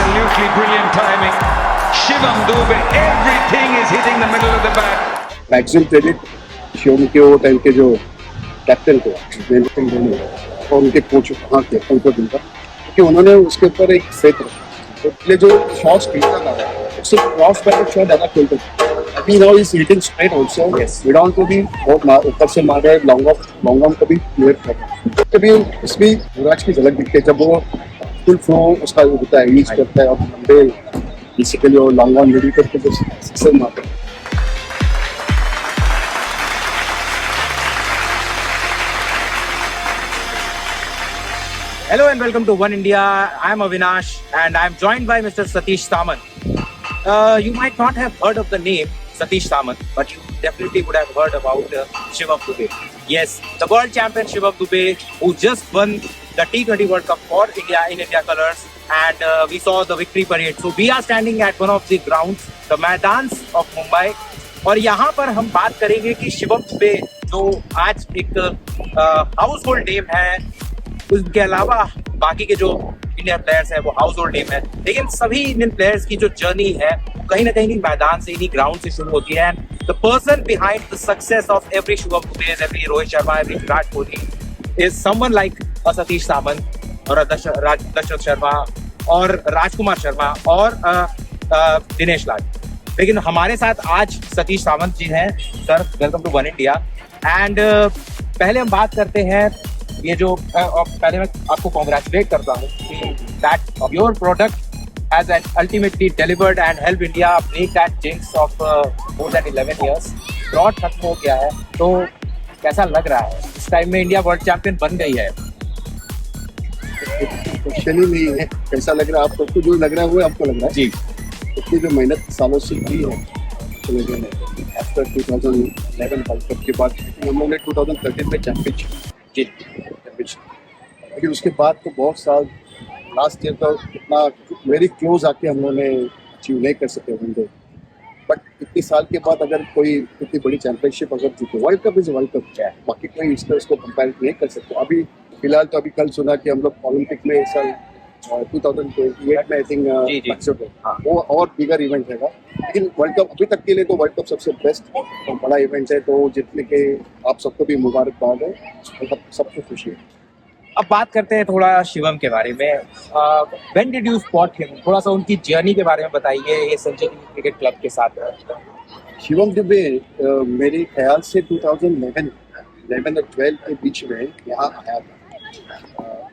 Absolutely brilliant timing. Shivam Dube, everything is hitting the middle of the bat. Maximum credit Shivam के वो time के जो captain थे महेंद्र सिंह धोनी और उनके कोच वहाँ थे उनको दूंगा क्योंकि उन्होंने उसके ऊपर एक फेथ रखा तो इसलिए जो शॉट्स खेलता था उससे क्रॉस बैक शॉट ज़्यादा खेलते थे अभी now is hitting straight also without to be बहुत ऊपर से मार रहा है लॉन्ग ऑफ कभी क्लियर कर रहा है कभी उसमें युवराज की झलक दिखती है जब वो फुल फ्लो उसका होता है रीच करता है और लंबे बेसिकली वो लॉन्ग ऑन मिडिल करके जो सिक्सर मारता है. Hello and welcome to One India. I'm Avinash and I'm joined by Mr. Satish Samant. You might not have heard of the name Satish Samant, but you definitely would have heard about Shivam Dube. Yes, the world champion Shivam Dube, who just won the T20 World Cup for India in India colours, and we saw the victory parade. So we are standing at one of the grounds, the Maidans of Mumbai. और यहाँ पर हम बात करेंगे कि शिवम दुबे जो आज एक हाउस होल्ड नेम है, उसके अलावा बाकी के जो इंडियन प्लेयर्स हैं वो हाउस होल्ड नेम है, लेकिन सभी इंडियन प्लेयर्स की जो जर्नी है कहीं ना कहीं मैदान से इन्हीं ग्राउंड से शुरू होती है. The person behind the success of every Shivam Dube, every Rohit Sharma, every Virat Kohli is someone like Satish Samant और दशरथ शर्मा और राजकुमार शर्मा और दिनेश लाल. लेकिन हमारे साथ आज सतीश सामंत जी हैं. Sir, welcome to One India. And पहले हम बात करते हैं ये जो पहले मैं आपको कॉन्ग्रेचुलेट करता हूँ कि that your product has ultimately delivered and help India break that jinx of more than 11 years. Draw खत्म हो गया है, तो कैसा लग रहा है? इस टाइम में इंडिया वर्ल्ड चैंपियन बन गई है. क्वेश्चन ही नहीं है कैसा लग रहा है आपको, जो लग रहा है वो आपको लग रहा है जी. इतनी जो मेहनत सालों से की है आफ्टर 2011 वर्ल्ड कप के बाद हम लोग ने 2013 में चैंपियनशिप लेकिन उसके बाद तो बहुत साल लास्ट ईयर तो इतना वेरी क्लोज आके हम लोगों ने अचीव नहीं कर सके होंगे. बट इतने साल के बाद अगर कोई इतनी बड़ी चैंपियनशिप अगर जीते, world cup is world cup है, बाकी कोई इस पर उसको कंपेयर नहीं कर सकते. अभी फिलहाल तो अभी कल सुना कि हम लोग ओलंपिक में साल 2028 में आई थिंक वो और बिगर इवेंट रहेगा. लेकिन वर्ल्ड कप अभी तक के लिए तो वर्ल्ड कप सबसे बेस्ट और बड़ा इवेंट है, तो जीतने के आप सबको भी मुबारकबाद है और सबको खुशी है. अब बात करते हैं थोड़ा शिवम के बारे में. When did you spot him? थोड़ा सा उनकी जर्नी के बारे में बताइए ये संजीवनी क्रिकेट क्लब के साथ. शिवम दुबे मेरे ख्याल से 2011 और 12 के बीच में यहाँ आया था.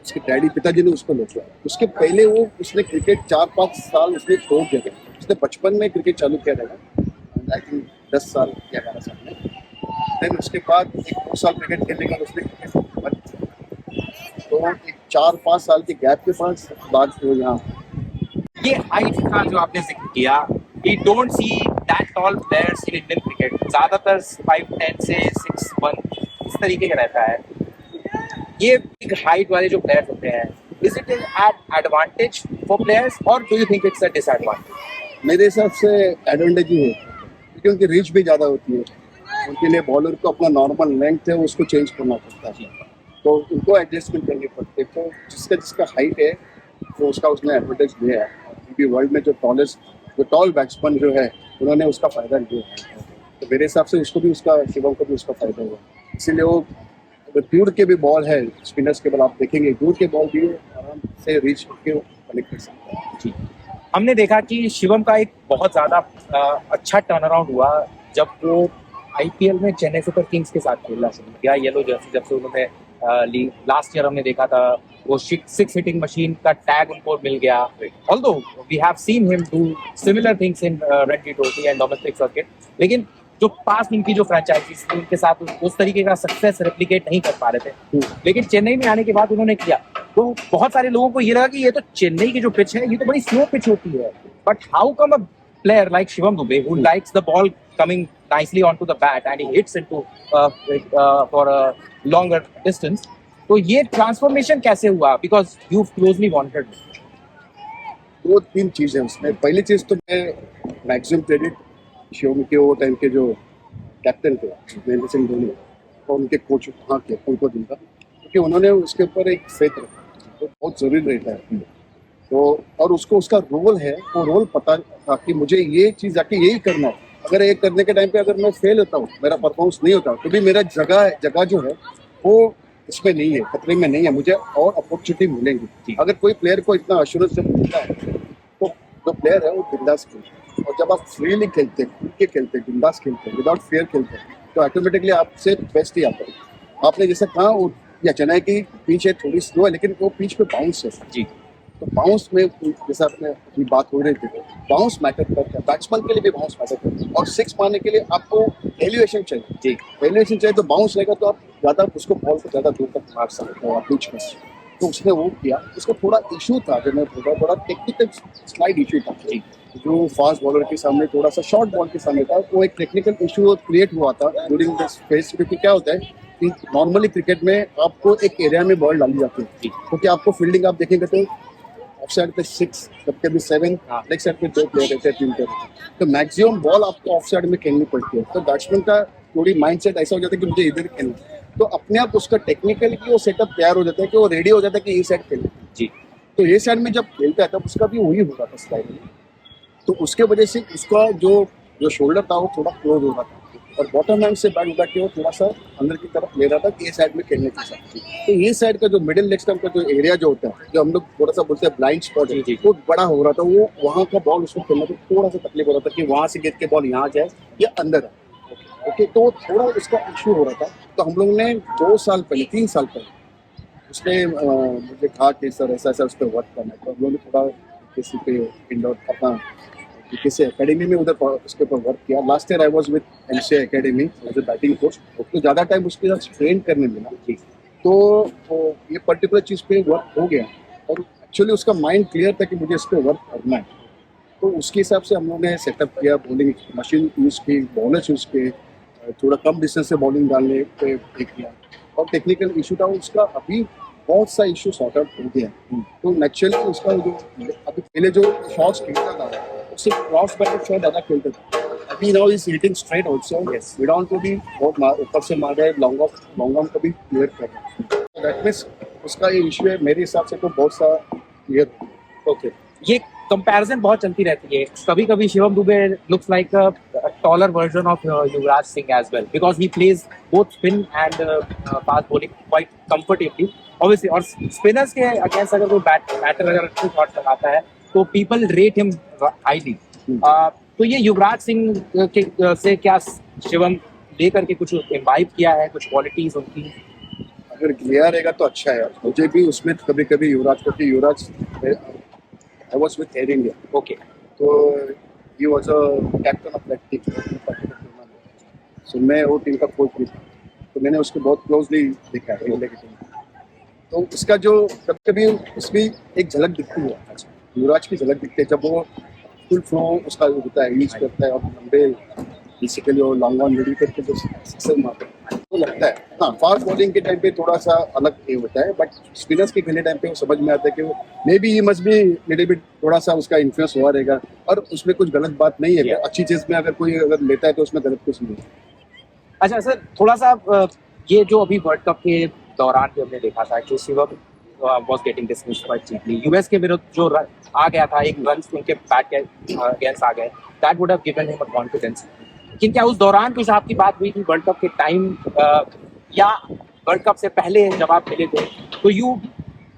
उसके डैडी पिताजी ने उसको लेके आया. उसके पहले उसने क्रिकेट 4-5 साल उसने छोड़ दिया था. उसने बचपन में क्रिकेट चालू किया था आई थिंक 10 साल या 11 साल में. देन उसके बाद 1-2 साल क्रिकेट खेलने का उसने क्रिकेट बंद किया. तो एक 4-5 साल के गैप के बाद वो यहाँ. ये हाइट का जो आपने जिक्र किया, we don't see that tall players in Indian cricket. ज़्यादातर 5'10" से 6'1" इस तरीके का रहता है. ये बिग हाइट वाले जो प्लेयर्स होते हैं, is it an advantage for players or do you think it's a disadvantage? मेरे हिसाब से एडवांटेज ही है क्योंकि उनकी रीच भी ज़्यादा होती है. उनके लिए बॉलर को अपना नॉर्मल लेंथ है उसको चेंज करना पड़ता है, तो उनको एडजस्टमेंट करनी पड़ती है. तो जिसका हाइट है तो उसका उसने एडवांटेज लिया है. क्योंकि वर्ल्ड में जो टॉल बैट्समैन जो है उन्होंने उसका फ़ायदा लिया है. तो मेरे हिसाब से उसको भी शिवम को भी उसका फ़ायदा हुआ. इसीलिए वो दूर के भी बॉल है, स्पिनर्स के बॉल आप देखेंगे दूर के बॉल भी आराम से रीच करके कनेक्ट कर सकते हैं. जी, हमने देखा कि शिवम का एक बहुत ज़्यादा अच्छा टर्न अराउंड हुआ जब वो IPL में चेन्नई सुपर किंग्स के साथ खेलना शुरू किया. येलो जर्सी जब से उन्होंने लास्ट ईयर हमने देखा था वो 6 हिटिंग मशीन का टैग उनको मिल गया. Although we have seen him do similar things in Ranji trophy and domestic circuit, लेकिन जो पास उनकी जो फ्रेंचाइजीज थी उनके साथ उस तरीके का सक्सेस रेप्लिकेट नहीं कर पा रहे थे. लेकिन चेन्नई में आने के बाद उन्होंने किया, तो बहुत सारे लोगों को ये लगा कि ये तो चेन्नई की जो पिच है ये तो बड़ी स्लो पिच होती है. But how come a player like Shivam Dubey who likes the ball coming nicely onto the bat and he hits into for a longer distance, तो ये ट्रांसफॉर्मेशन कैसे हुआ? Because you've closely wanted. 2-3 चीज़ें उसमें. पहली चीज़ तो मैं मैक्सिमम क्रेडिट शिवम के वो टाइम के जो कैप्टन थे महेंद्र सिंह धोनी और उनके कोच वहाँ के उनको दूंगा क्योंकि उन्होंने उसके ऊपर एक फेथ रखा. तो बहुत ज़रूरी रहता है. तो और उसको उसका रोल है, वो रोल पता था कि मुझे ये चीज़ आके यही करना है। अगर ये करने के टाइम पे अगर मैं फेल होता हूँ, मेरा परफॉर्मेंस नहीं होता, तो भी मेरा जगह जो है वो इसमें नहीं है, खतरे में नहीं है, मुझे और अपॉर्चुनिटी मिलेंगी। अगर कोई प्लेयर को इतना एश्योरेंस जब मिलता है तो जो प्लेयर है वो बिंदास खेलते हैं। और जब आप फ्रीली खेलते हैं, खुल के खेलते हैं, बिंदास खेलते हैं, विदाउट फेयर खेलते हैं, तो ऑटोमेटिकली आपसे बेस्ट ही आता है। आपने जैसे कहा वो या चेन्नई की पिच है थोड़ी स्लो है, लेकिन वो पिच पे बाउंस है जी। तो बाउंस में जैसे आपने अपनी बात हो रही थी, बाउंस मैटर करता है, बैट्समैन के लिए भी बाउंस मैटर करता है। और सिक्स मारने के लिए आपको एलिवेशन चाहिए, जी। एलिवेशन चाहिए तो बाउंस रहेगा तो आप ज़्यादा उसको बॉल को ज़्यादा दूर तक मार सकते हो पिच में। तो उसने वो किया, उसका थोड़ा इशू था, जो मैं बोल रहा थोड़ा टेक्निकल स्लाइड इशू था जी। जो फास्ट बॉलर के सामने थोड़ा सा शॉर्ट बॉल के सामने था, वो एक टेक्निकल इशू क्रिएट हुआ था ड्यूरिंग दिस फेज। क्योंकि क्या होता है कि नॉर्मली क्रिकेट में आपको एक एरिया में बॉल डाली जाती है, क्योंकि आपको फील्डिंग आप देखेंगे तो ऑफ साइड पे 6, कभी 7, लेग साइड पे 2 प्लेयर रहते हैं, 3 प्लेयर रहते हैं, तो मैक्सिमम बॉल आपको ऑफ साइड में खेलनी पड़ती है। तो बैट्समैन का थोड़ी माइंडसेट ऐसा हो जाता है कि मुझे इधर खेलना है, तो अपने आप उसका टेक्निकली वो सेटअप तैयार हो जाता है कि वो रेडी हो जाता है कि ये साइड खेलना जी। तो ये साइड में जब खेलता है तब उसका भी वही हो रहा था स्लाइड में। तो उसके वजह से उसका जो शोल्डर था वो थोड़ा क्लोज हो रहा था, और बॉटम हैंड से बैट उठा के वो थोड़ा सा अंदर की तरफ ले रहा था कि ये साइड में खेलने के साथ। तो ये साइड का जो मिडिल लेग स्टंप का जो एरिया जो होता है, जो हम लोग थोड़ा सा बोलते हैं ब्लाइंड स्पॉट, वो बड़ा हो रहा था, वो वहाँ का बॉल उसको खेलने में थोड़ा सा तकलीफ हो रहा था कि वहाँ से गिर के बॉल यहाँ जाए या अंदर आए। ओके, तो थोड़ा उसका इशू हो रहा था। तो हम लोग ने 2 साल पहले, 3 साल पहले उसने मुझे कहा कि सर ऐसा ऐसा उस पर वर्क करना है, तो हम लोगों ने थोड़ा किसी पे इंडोर अपना किसी एकेडमी में उधर उसके ऊपर वर्क किया। Last year I was with MCA academy as a batting coach, तो ज़्यादा टाइम उसके साथ ट्रेन करने मिला। तो ये पर्टिकुलर चीज़ पे वर्क हो गया, और एक्चुअली उसका माइंड क्लियर था कि मुझे इस पर वर्क करना है। तो उसके हिसाब से हम लोगों ने सेटअप किया, बॉलिंग मशीन यूज़ की, बॉलर्स यूज़ किए, थोड़ा कम डिस्टेंस से बॉलिंग डालने पे किया, और टेक्निकल इशू था उसका अभी बहुत सा इशू सॉर्ट आउट हो गया। तो नेचुरली उसका जो अभी पहले जो शॉट्स खेलता था उससे क्रॉस बैटेड शॉट ज़्यादा खेलता था, अभी now is hitting straight also, mid on को भी बहुत ऊपर से मार रहा है, लॉन्ग ऑन को भी क्लियर कर रहा है। दैट मीन्स उसका ये इशू है मेरे हिसाब से तो बहुत सा क्लियर। ओके, ये कंपैरिजन बहुत चलती रहती है, कभी कभी Shivam Dube looks like a taller version of Yuvraj Singh as well, because he plays both spin and fast bowling quite comfortably obviously. और स्पिनर्स के अगेंस्ट अगर कोई बैटर अगर अच्छे शॉट्स लगाता है तो पीपल रेट हिम हाईली। तो ये युवराज सिंह से क्या शिवम लेकर के कुछ इम्बाइब किया है, कुछ क्वालिटीज उनकी? अगर लिया रहेगा तो अच्छा है। मुझे भी उसमें कभी कभी युवराज, क्योंकि युवराज I was with Air India. Okay. तो he was a captain of that team. So मैं वो टीम का कोच भी था, तो मैंने उसको बहुत क्लोजली देखा है इंडिया की टीम। तो उसका जो कभी उसमें एक झलक दिखती है, युवराज की झलक दिखती है जब वो फुल फ्लो उसका होता है, यूज करता है और लंबे बेसिकली वो लॉन्ग ऑन रेडी करके जो सिक्सर मारता है तो लगता है। हाँ, फास्ट बॉलिंग के टाइम पे थोड़ा सा अलग ये होता है, बट स्पिनर्स के खेलने टाइम पे वो समझ में आता है कि वो may be he must be little bit थोड़ा सा उसका इन्फ्लुएंस हुआ रहेगा, और उसमें कुछ गलत बात नहीं है। अच्छी चीज़ में अगर कोई अगर लेता है तो उसमें गलत कुछ नहीं है। अच्छा सर, थोड़ा सा ये जो अभी वर्ल्ड कप के दौरान भी हमने देखा था कि Shivam was getting dismissed quite cheaply. US के विरुद्ध जो आ गया था, एक रन उनके बैट के अगेंस्ट आ गए, that would have given him a confidence. लेकिन क्या उस दौरान कुछ आपकी बात हुई थी वर्ल्ड कप के टाइम या वर्ल्ड कप से पहले जब आप मिले थे, तो you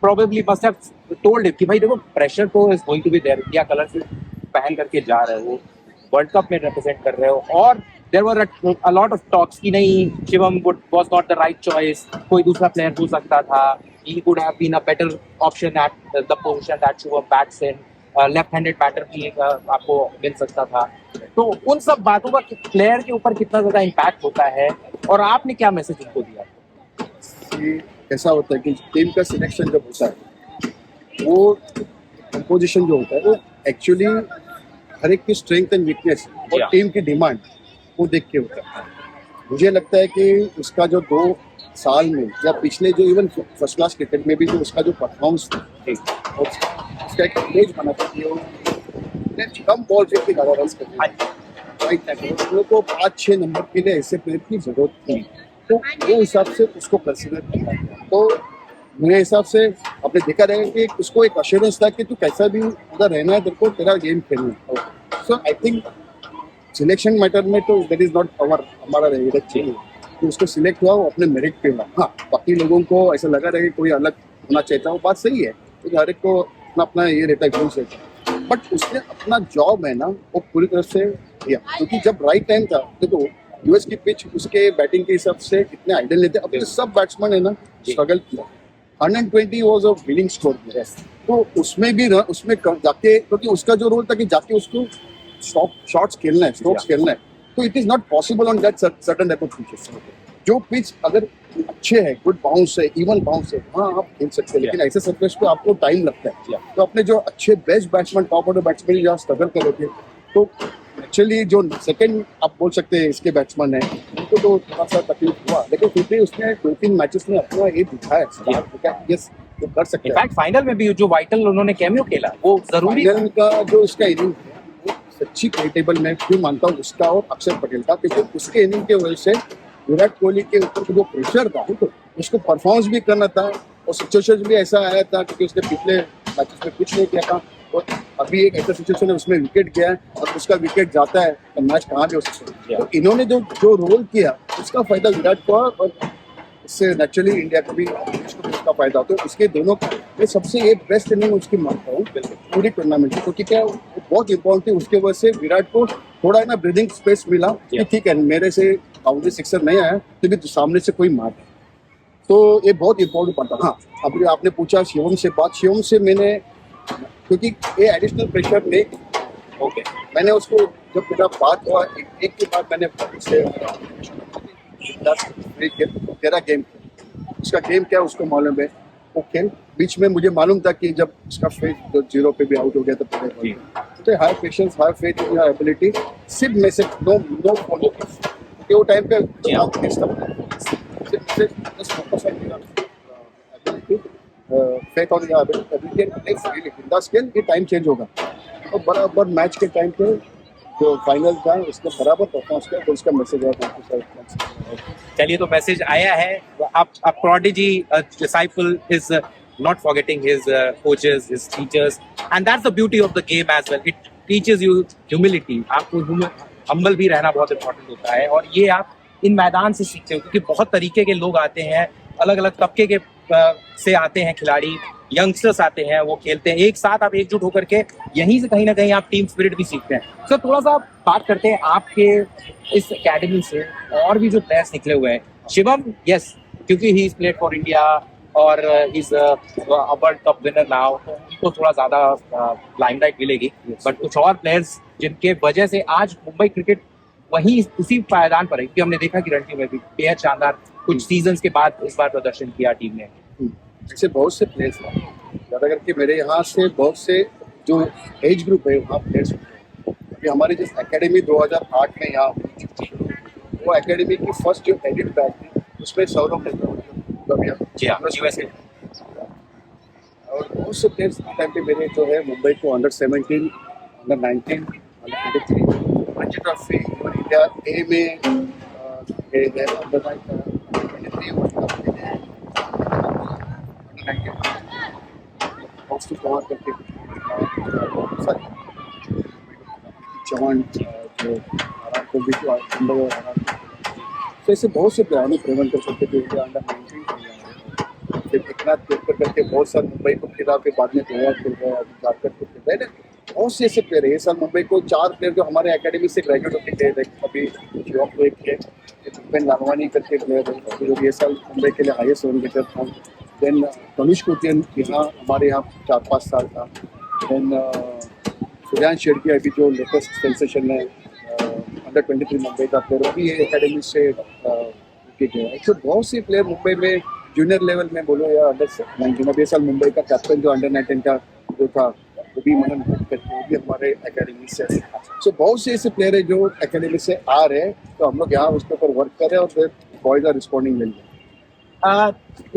probably must have told him कि भाई देखो प्रेशर तो is going to be there, India colour से पहन करके जा रहे हो, वर्ल्ड कप में रिप्रेजेंट कर रहे हो, और there were a lot of talks कि नहीं Shivam was not the right choice, कोई दूसरा प्लेयर हो सकता था, he could have been a better option at the position that Shivam bats in, left-handed batter भी एक आपको मिल सकता था। तो उन सब बातों का प्लेयर के ऊपर कितना ज़्यादा इम्पैक्ट होता है, और आपने क्या मैसेज उनको दिया? ऐसा होता है कि टीम का सिलेक्शन जब होता है वो कंपोजिशन जो होता है वो एक्चुअली हर एक की स्ट्रेंथ एंड वीकनेस और टीम की डिमांड वो देख के होता है। मुझे लगता है कि उसका जो 2 साल में या पिछले जो इवन फर्स्ट क्लास क्रिकेट में भी जो उसका जो परफॉर्मेंस और उसका एक इमेज बना था कि वो कम बॉल पे भी ज़्यादा रन करते हैं को 5-6 नंबर के लिए ऐसे प्लेयर की जरूरत थी, तो वो हिसाब से उसको कंसिडर किया। तो मेरे हिसाब से आपने देखा रहेगा कि उसको एक अश्योरेंस था कि तू कैसा भी उधर रहना है, तेरे को तेरा गेम खेलना है। सो आई थिंक सिलेक्शन मैटर में तो दैट इज नॉट हमारा रहेगा चाहिए कि उसको सिलेक्ट हुआ, वो अपने मेरिट पे हुआ। हाँ, बाकी लोगों को ऐसा लगा रहा है कि कोई अलग होना चाहता है, वो बात सही है, क्योंकि हर एक को अपना अपना ये रहता है, रूल्स रहता है। बट उसने अपना जॉब है ना वो पूरी तरह से किया, क्योंकि जब राइट टाइम था, देखो यूएस की पिच उसके बैटिंग के हिसाब से इतने आइडल लेते, अब सब बैट्समैन है ना स्ट्रगल किया। 120 वाज अ विनिंग स्कोर, तो उसमें भी उसमें जाके, क्योंकि उसका जो रोल था कि जाके उसको शॉट्स खेलना है, स्ट्रोक्स खेलना है, तो it is not possible on that certain type of pitches. जो पिच अगर अच्छे है, गुड बाउंस है, इवन बाउंस है, हाँ आप खेल सकते हैं, लेकिन ऐसे सरफेस पे आपको टाइम लगता है। तो अपने जो अच्छे best batsman, top order batsman जहाँ स्ट्रगल कर रहे थे, तो एक्चुअली जो सेकंड आप बोल सकते हैं इसके बैट्समैन है, उनको तो थोड़ा सा तकलीफ हुआ, लेकिन फिर भी उसने 2-3 मैचेस में अपना ये दिखाया, यस वो कर सकते हैं। इनफैक्ट फाइनल में भी जो वाइटल उन्होंने कैमियो खेला वो जरूरी था। फाइनल का जो इसका इनिंग है वो सच्ची क्रेडिटेबल मैं क्यों मानता हूँ उसका और अक्षर पटेल का, क्योंकि उसके इनिंग के वजह से विराट कोहली के ऊपर जो प्रेशर था तो उसको परफॉर्मेंस भी करना था, और सिचुएशन भी ऐसा आया था क्योंकि उसने पिछले मैचेस में कुछ नहीं किया था, और अभी एक ऐसा सिचुएशन है उसमें विकेट गया है, और उसका विकेट जाता है तो मैच कहाँ भी हो सकता है। तो इन्होंने जो रोल किया उसका फायदा विराट को, और इससे नेचुरली इंडिया को भी उसका फायदा। तो उसके दोनों ये सबसे एक बेस्ट इनिंग उसकी मानता हूँ पूरी टूर्नामेंट में, क्योंकि क्या बहुत इंपॉर्टेंट थी, उसके वजह से विराट को थोड़ा ना ब्रीदिंग स्पेस मिला कि ठीक है मेरे से बाउंड्री सिक्सर नहीं आया तो भी सामने से कोई मार, तो ये बहुत इंपॉर्टेंट पार्ट था। हाँ, अभी आपने पूछा शिवम से बात, शिवम से मैंने, क्योंकि ये एडिशनल प्रेशर नहीं, ओके मैंने उसको जब मेरा बात हुआ एक के बाद मैंने उससे तेरा गेम, उसका गेम क्या उसको मालूम है, वो खेल बीच में मुझे मालूम था कि जब उसका फेथ जो 0 पे भी आउट हो गया तो पहले तो high patience, high faith in your ability, सिर्फ मैसेज नो फॉलो कि वो टाइम पे faith on your ability and next really in the skill, ये टाइम चेंज होगा। तो बराबर मैच के टाइम पे जो फाइनल था उसने बराबर परफॉर्मेंस किया, तो उसका मैसेज है। चलिए, तो मैसेज आया है। आप prodigy, a disciple is not forgetting his coaches, his teachers, and that's the beauty of the game as well. It teaches you humility. आपको humble भी रहना बहुत important होता है, और ये आप इन मैदान से सीखते हो, क्योंकि बहुत तरीके के लोग आते हैं, अलग अलग तबके के से आते हैं खिलाड़ी, यंगस्टर्स आते हैं, वो खेलते हैं एक साथ, आप एकजुट होकर के यहीं से कहीं ना कहीं आप टीम स्पिरिट भी सीखते हैं। तो थोड़ा सा बात करते हैं आपके इस एकेडमी से और भी जो प्लेयर्स निकले हुए हैं। शिवम, यस, क्योंकि he is played for India और he is a world cup winner now, तो उनको थोड़ा ज्यादा लाइमलाइट मिलेगी। बट कुछ और प्लेयर्स जिनके वजह से आज मुंबई क्रिकेट वहीं उसी पायदान पर है, क्योंकि हमने देखा कि रणजी में भी बेहद शानदार कुछ सीजन्स के बाद इस बार प्रदर्शन किया टीम ने। ऐसे बहुत से प्लेयर्स हैं, ज़्यादा करके मेरे यहाँ से बहुत से जो एज ग्रुप है वहाँ प्लेयर्स अभी हमारी जिस एकेडमी 2008 में यहाँ हुई, वो एकेडमी की फर्स्ट जो एडिट बैच थी उसमें सौरभ जी हाँ, यूएसए और बहुत से प्लेयर्स टाइम पे मेरे जो है मुंबई को अंडर-17, अंडर-19, अंडर-23 रणजी ट्रॉफी और इंडिया ए में गए हैं, अंडर-23 वर्ल्ड कप में गए, बहुत कवर करके चौहान जो आराम को भी तो ऐसे बहुत से प्लेयर ने प्रेवन कर सकते थे अंडर-19 फिर एकनाथ केतकर करके बहुत सारे मुंबई को खिला, फिर बाद में गोवा खेल गए, अभी झारखंड को खेल गए, बहुत से ऐसे प्लेयर है। ये साल मुंबई को 4 प्लेयर जो हमारे एकेडमी से ग्रेजुएट होके गए थे, अभी शिवम को एक थे, भूपेन लालवानी करके प्लेयर है जो ये साल मुंबई के लिए हाईएस्ट रन गेटर था। देन तनुष कुटियन यहाँ हमारे यहाँ 4-5 साल था। देन सूर्यांश शेट्टी अभी जो लेटेस्ट सेंसेशन है अंडर-23 मुंबई का प्लेयर, अभी ये एकेडमी से गया है। तो बहुत से प्लेयर मुंबई में जूनियर लेवल में बोलो या अंडर-19, अभी साल मुंबई का कैप्टन जो अंडर-19 का जो था वो भी मनन करके वो भी हमारे एकेडमी से है। सो बहुत से ऐसे प्लेयर है जो एकेडमी से आ रहे हैं, तो हम लोग यहाँ उसके ऊपर वर्क कर रहे हैं और फिर boys are responding well.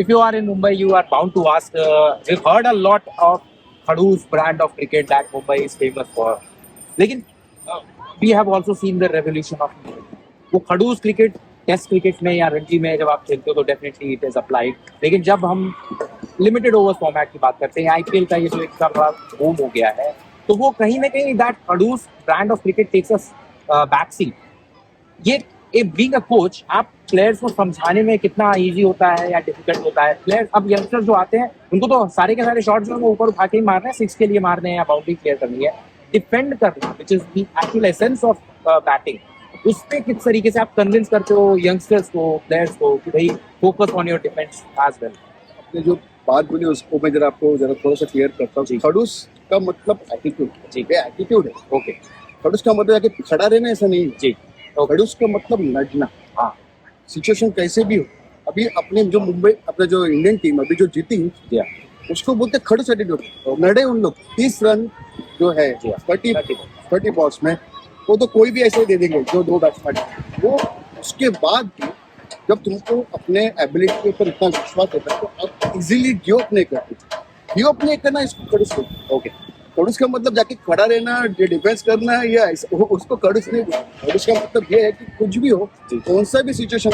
If you are in Mumbai, you are bound to ask. We've heard a lot of Khadus brand of cricket that Mumbai is famous for. लेकिन we have also seen the revolution of Mumbai. वो खडूस cricket test cricket में या रणजी में जब आप खेलते हो तो डेफिनेटली इट इज अप्लाइड, लेकिन जब हम लिमिटेड ओवर्स फॉर्मेट की बात करते हैं, आईपीएल का ये जो एक बूम हो गया है, तो वो कहीं ना कहीं दैट हडूस brand of cricket takes us back seat. ये बीइंग अ कोच, आप प्लेयर्स को समझाने में कितना इजी होता है या डिफिकल्ट होता है? प्लेयर्स, अब यंगस्टर्स जो आते हैं उनको तो सारे के सारे शॉट्स जो है वो ऊपर उठा के ही मारने हैं, सिक्स के लिए मारने हैं या बाउंड्री क्लियर करनी है। डिफेंड करना which is the actual essence of batting, उस पे किस तरीके से आप कन्विंस करते हो यंगस्टर्स को, प्लेयर्स को कि भाई focus on your defence as well? आपने जो बात बोली उसको मैं जरा आपको जरा थोड़ा सा क्लियर करता हूँ। खड़ूस का मतलब एटीट्यूड, जी, ये एटीट्यूड है। ओके। खड़ूस का मतलब है कि खड़ा रहना, ऐसा नहीं है। जी, खड़ूस का मतलब लड़ना। हाँ, सिचुएशन कैसे भी हो। अभी अपने जो मुंबई, अपने जो इंडियन टीम अभी जो जीती, जी, उसको बोलते खड़ूस एटीट्यूड। लड़े उन लोग 30 रन जो है जी, 30 बॉल्स में, वो तो कोई भी ऐसे ही दे देंगे जो दो बैट्समैन। वो उसके बाद भी जब तुमको अपने एबिलिटी के ऊपर इतना विश्वास होता है तो आप इजीली गिव अप नहीं करते। गिव अप नहीं करना इसको खड़ूस बोलते। ओके। खड़ूस का मतलब जाके खड़ा रहना, डिफेंस करना या उसको खड़ूस नहीं बोलते। खड़ूस का मतलब ये है कि कुछ भी हो, कौन सा भी सिचुएशन,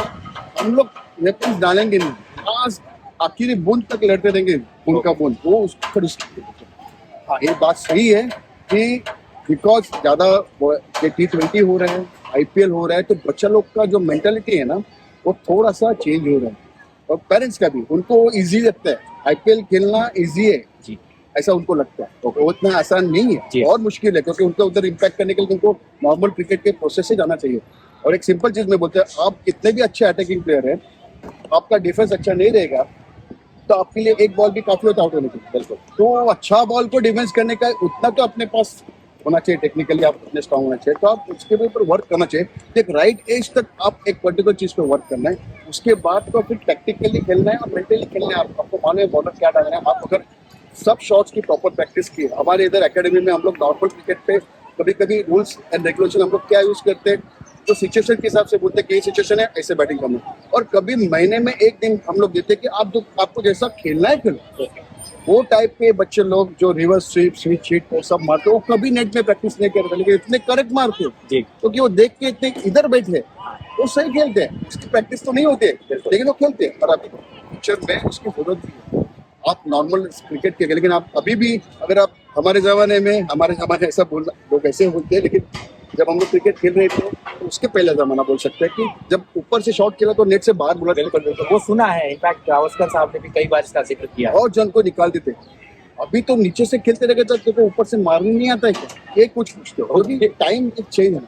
हम लोग वेपन्स डालेंगे नहीं, आज आखिरी बूंद तक लड़ते रहेंगे, बूंद का बूंद, वो उसको खड़ूस बोलते। हाँ, ये बात सही है कि बिकॉज ज्यादा ये T20 हो रहे हैं, आईपीएल हो रहा है, तो बच्चा लोग का जो मेंटालिटी है ना वो थोड़ा सा चेंज हो रहा है। और पेरेंट्स का भी, उनको इजी लगता है आईपीएल खेलना, इजी है जी, ऐसा उनको लगता है। तो वो इतना आसान नहीं जी। है, और मुश्किल है, क्योंकि उनको उधर इम्पैक्ट करने के लिए उनको नॉर्मल क्रिकेट के प्रोसेस से जाना चाहिए। और एक सिंपल चीज में बोलते हैं, आप कितने भी अच्छे अटैकिंग प्लेयर हैं, आपका डिफेंस अच्छा नहीं रहेगा तो आपके लिए एक बॉल भी काफी होता आउट होने के लिए। बिल्कुल। तो अच्छा बॉल को डिफेंस करने का उतना तो अपने पास होना चाहिए, टेक्निकली आप उतने स्ट्रांग होना चाहिए, तो आप उसके ऊपर वर्क करना चाहिए। एक राइट एज तक आप एक पर्टिकुलर चीज पे वर्क करना है, उसके बाद तो फिर टैक्टिकली खेलना है और मेंटली खेलना है। आपको मालूम है बॉलर क्या डालना है। आप अगर सब शॉट्स की प्रॉपर प्रैक्टिस की, हमारे इधर एकेडमी में हम लोग नॉर्मल क्रिकेट पे कभी कभी रूल्स एंड रेगुलेशन हम लोग क्या यूज करते हैं, तो सिचुएशन के हिसाब से बोलते हैं कि ये सिचुएशन है, ऐसे बैटिंग करना। और कभी महीने में एक दिन हम लोग देते हैं कि आप जो आपको जैसा खेलना है खेलो। वो टाइप के बच्चे लोग जो रिवर्स स्वीप, स्वीप शीट वो सब मारते, वो कभी नेट में प्रैक्टिस नहीं करते, लेकिन इतने करेक्ट मारते हो क्योंकि वो देख के इतने इधर बैठे, वो सही खेलते हैं। उसकी प्रैक्टिस तो नहीं होती है, लेकिन वो खेलते हैं। और अभी फ्यूचर में उसकी जरूरत भी है। आप नॉर्मल क्रिकेट के, लेकिन आप अभी भी अगर आप हमारे जमाने में, हमारे जमाने ऐसा बोलना, लोग ऐसे बोलते हैं, लेकिन जब हम लोग क्रिकेट खेल रहे थे तो उसके पहले जमाना बोल सकते हैं कि जब ऊपर से शॉट खेला तो नेट से बाहर बुला वो सुना है, इनफैक्ट गावस्कर साहब ने भी कई बार इसका जिक्र किया है। और जन को निकाल देते। अभी तो नीचे से खेलते रहे तो ऊपर से मारने नहीं आता है क्या, ये कुछ पूछते हो। अभी टाइम चेंज है,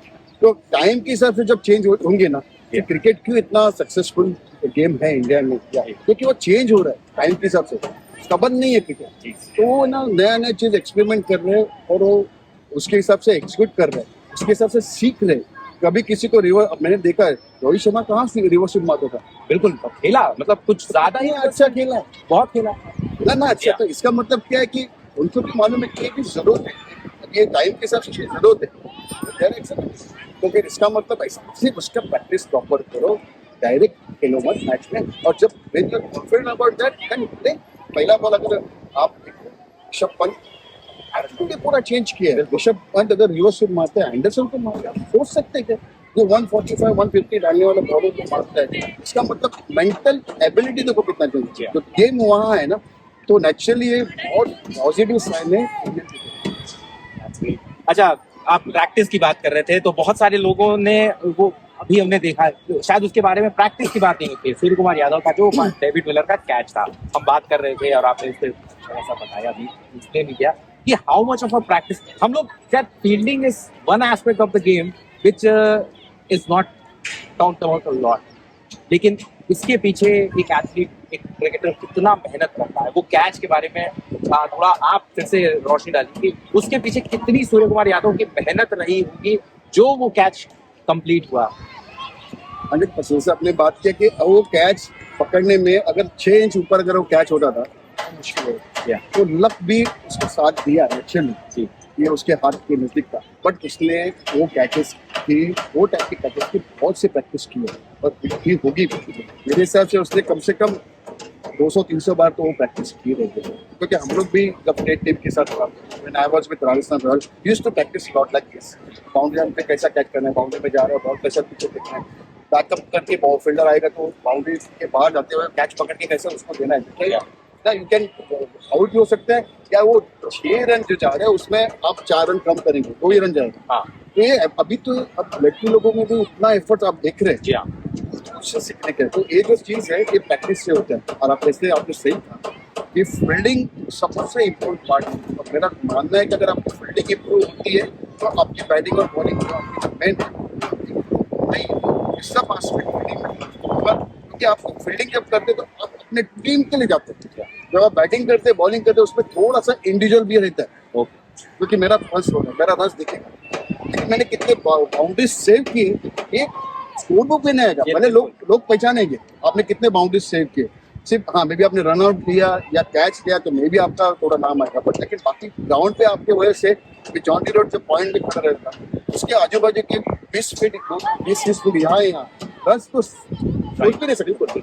तो टाइम के हिसाब से जब चेंज होंगे ना, तो क्रिकेट क्यों इतना सक्सेसफुल गेम है इंडिया में, क्योंकि वो चेंज हो रहा है टाइम के हिसाब से। स्टबर्न नहीं है क्रिकेट, तो वो ना नया नया चीज एक्सपेरिमेंट कर रहे हैं और वो उसके हिसाब से एग्जीक्यूट कर रहे हैं, उसके हिसाब से सीख रहे हैं। कभी किसी को रिवर्स, मैंने देखा है रोहित शर्मा कहाँ से रिवर्स स्विप मारता था। बिल्कुल खेला, मतलब कुछ ज्यादा ही अच्छा खेला है, बहुत खेला ना अच्छा। तो इसका मतलब क्या है कि उनको भी मालूम है कि जरूरत है, ये टाइम के हिसाब से जरूरत है। तो फिर इसका मतलब ऐसा सिर्फ उसका प्रैक्टिस प्रॉपर करो, डायरेक्ट खेलो मत मैच में। और जब when you are confident about that, then play. पहला बॉल अगर आप ऋषभ पंत एटीट्यूड पूरा चेंज किया है। ऋषभ पंत अगर रिवर्स स्विप मारते हैं, एंडरसन को मारते हैं, सोच सकते हैं क्या जो 145 150 डालने वाला बॉलर को मारता है। इसका मतलब मेंटल एबिलिटी देखो कितना चाहिए। तो गेम वहाँ है ना, तो नेचुरली ये बहुत पॉजिटिव साइन है। अच्छा, आप प्रैक्टिस की बात कर रहे थे, तो बहुत सारे लोगों ने वो अभी हमने देखा, शायद उसके बारे में प्रैक्टिस की बात नहीं होती। सूर्य कुमार यादव का जो डेविड मिलर का कैच था, हम बात कर रहे थे और आपने इससे ऐसा बताया भी, इसलिए नहीं किया कि how much of a practice. हम लोग शायद fielding is one aspect of the game which is not talked about a lot, लेकिन इसके पीछे एक एथलीट, एक क्रिकेटर कितना मेहनत करता है, वो कैच के बारे में थोड़ा आप फिर से रोशनी डालिए, उसके पीछे कितनी सूर्य कुमार यादव की मेहनत रही होगी जो वो कैच कंप्लीट हुआ। 100% से आपने बात किया कि वो कैच पकड़ने में अगर 6 इंच ऊपर अगर वो कैच होता था तो मुश्किल है, तो लक भी उसको साथ दिया एक्चुअली, ये उसके हाथ के नजदीक था। बट उसने वो कैचेस की, वो टाइप के कैचेस की बहुत सी प्रैक्टिस की है और की होगी। मेरे हिसाब से उसने कम से कम 200-300 बार तो वो प्रैक्टिस की रही है, क्योंकि हम लोग भी जब स्टेट टीम के साथ Rajasthan Royals used to practise lot like this. Boundary पे कैसा कैच करना है, बाउंड्री में जा रहा है, बॉल कैसा पीछे देखना है, बैकअप करके फील्डर आएगा तो बाउंड्री के बाहर जाते हुए कैच पकड़ के कैसे उसको देना है, यू कैन आउट भी हो सकता है, या वो 6 रन जो जा रहे हैं उसमें आप 4 रन कम करेंगे, 2 ही रन जाएगा। हाँ तो ये अभी तो अब लड़की लोगों में भी उतना एफर्ट आप देख रहे हैं जी हाँ उससे सीखने के, तो ये जो चीज है ये प्रैक्टिस से होता है। और आप जैसे आपने सही कहा कि फील्डिंग सबसे इम्पोर्टेंट पार्ट है, और मेरा मानना है कि अगर आपकी फील्डिंग इंप्रूव होती है तो आपकी बैटिंग और बॉलिंग जो आपकी मेन नहीं सब आस्पेक्ट फील्डिंग में होगा, क्योंकि आप फील्डिंग जब करते तो आप अपने टीम के लिए जाते हैं, जब आप बैटिंग करते बॉलिंग करते उसमें थोड़ा सा इंडिविजुअल भी रहता है, क्योंकि मेरा रन्स होगा, मेरा रन्स दिखेगा, लेकिन मैंने कितने बाउंड्रीज सेव किए ये स्कोर बुक में नहीं आएगा, पहले लोग पहचानेंगे आपने कितने बाउंड्रीज सेव किए। सिर्फ हाँ मे बी आपने रन आउट लिया या कैच लिया तो मे बी आपका थोड़ा नाम आएगा, बट लेकिन बाकी ग्राउंड पे आपके वजह से जॉन्टी रोड जो पॉइंट भी खड़ा रहता उसके आजू बाजू के 20 फीट 20 फीट यहाँ रन तो सोच भी नहीं सकते,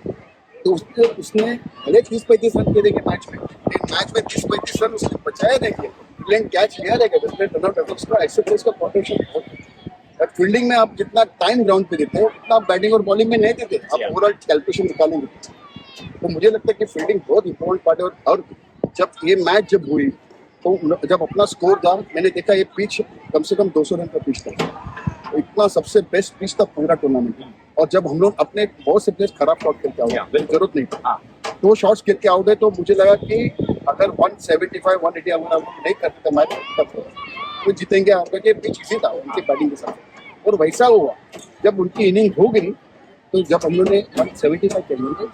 तो उसने भले 30-35 रन दे मैच में, मैच में 30-35 रन उसने बचाया नहीं किया, लेकिन कैच लिया रहेगा जिसने रन आउट उसका ऐसे तो उसका पोटेंशियल बहुत। फील्डिंग में आप जितना टाइम ग्राउंड पे देते हो उतना आप बैटिंग और बॉलिंग में नहीं देते, आप ओवरऑल कैलकुलेशन निकालेंगे। तो मुझे लगता है कि फील्डिंग बहुत इंपॉर्टेंट पार्ट है, और जब ये मैच जब हुई तो जब अपना स्कोर था मैंने देखा ये पिच कम से कम 200 रन का पिच था, तो इतना सबसे बेस्ट पिच था पूरा टूर्नामेंट में। और जब हम लोग अपने बहुत से प्लेयर्स खराब शॉट करके आउट जरूरत नहीं था, 2 शॉट्स करके आउट है, तो मुझे लगा कि अगर 175-180 अगर हम नहीं करते तो मैच तो जीतेंगे, क्योंकि पिच इजी था उनकी बैटिंग के साथ, और वैसा हुआ। जब उनकी इनिंग हो गई तो जब हम लोग ने 175 खेलेंगे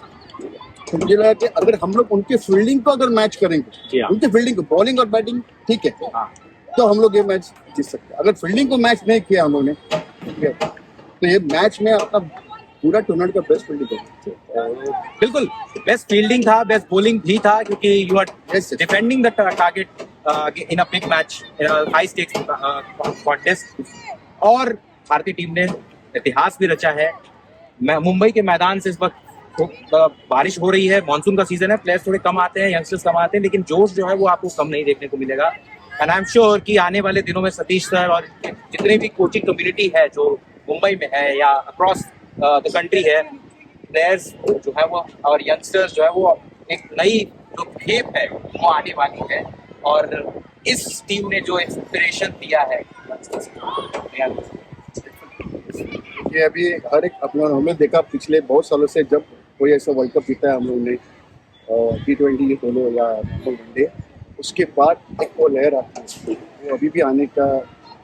तो मुझे लगा कि अगर हम लोग उनके फील्डिंग को अगर मैच करेंगे, उनके फील्डिंग को बॉलिंग और बैटिंग ठीक है, तो हम लोग ये मैच जीत सकते हैं। अगर फील्डिंग को मैच नहीं किया हम लोग ने तो ये मैच में अपना पूरा टूर्नामेंट का बेस्ट फील्डिंग है। बिल्कुल बेस्ट फील्डिंग था, बेस्ट बॉलिंग भी था, क्योंकि you are defending the target in a big match, in a high stakes contest. और भारतीय टीम ने इतिहास भी रचा है। मुंबई के मैदान से इस वक्त बारिश हो रही है, मानसून का सीजन है, प्लेयर्स थोड़े कम आते हैं, यंगस्टर्स कम आते हैं, लेकिन जोश जो है वो आपको कम नहीं देखने को मिलेगा। एंड आई एम श्योर कि आने वाले दिनों में सतीश सर और जितने भी कोचिंग कम्युनिटी है जो मुंबई में है या अक्रॉस द कंट्री है, प्लेयर्स जो है वो और यंगस्टर्स जो है वो एक नई जो खेप है वो आने वाली है। और इस टीम ने जो इंस्पिरेशन दिया है ये अभी हर एक अपना हमने देखा पिछले बहुत सालों से, जब कोई ऐसा वर्ल्ड कप जीता है हम लोगों ने, T20 बोलो या वनडे, उसके बाद एक वो लहर आती है, वो अभी भी आने का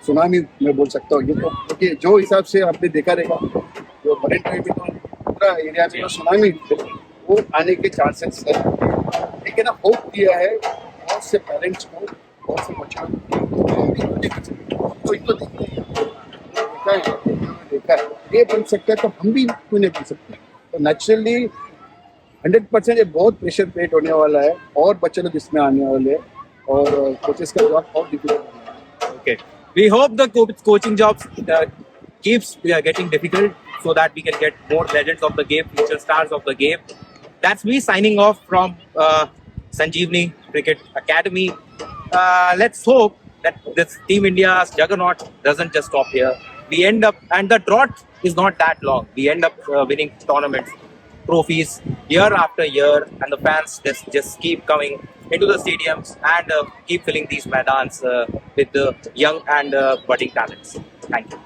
सुनामी मैं बोल सकता हूँ। ये तो क्योंकि जो हिसाब से आपने देखा रहेगा जो मरीन ड्राइव में तो पूरा एरिया में जो सुनामी वो आने के चांसेस है, लेकिन ना होप किया है बहुत से पेरेंट्स को, बहुत से बच्चों को, इनको देखा है ये बन सकता है तो हम भी क्यों नहीं बन सकते। तो नेचुरली 100% ये बहुत प्रेशर क्रिएट होने वाला है, और बच्चे लोग इसमें आने वाले हैं, और कोचेस का जॉब बहुत डिफिकल्ट है। Okay. We hope the coaching jobs keeps getting difficult so that we can get more legends of the game, future stars of the game. That's me signing off from Sanjeevani Cricket Academy. Let's hope that this Team India's juggernaut doesn't just stop here. We end up, and the drought is not that long. We end up winning tournaments, trophies year after year, and the fans just keep coming into the stadiums and keep filling these maidans with the young and budding talents. Thank you.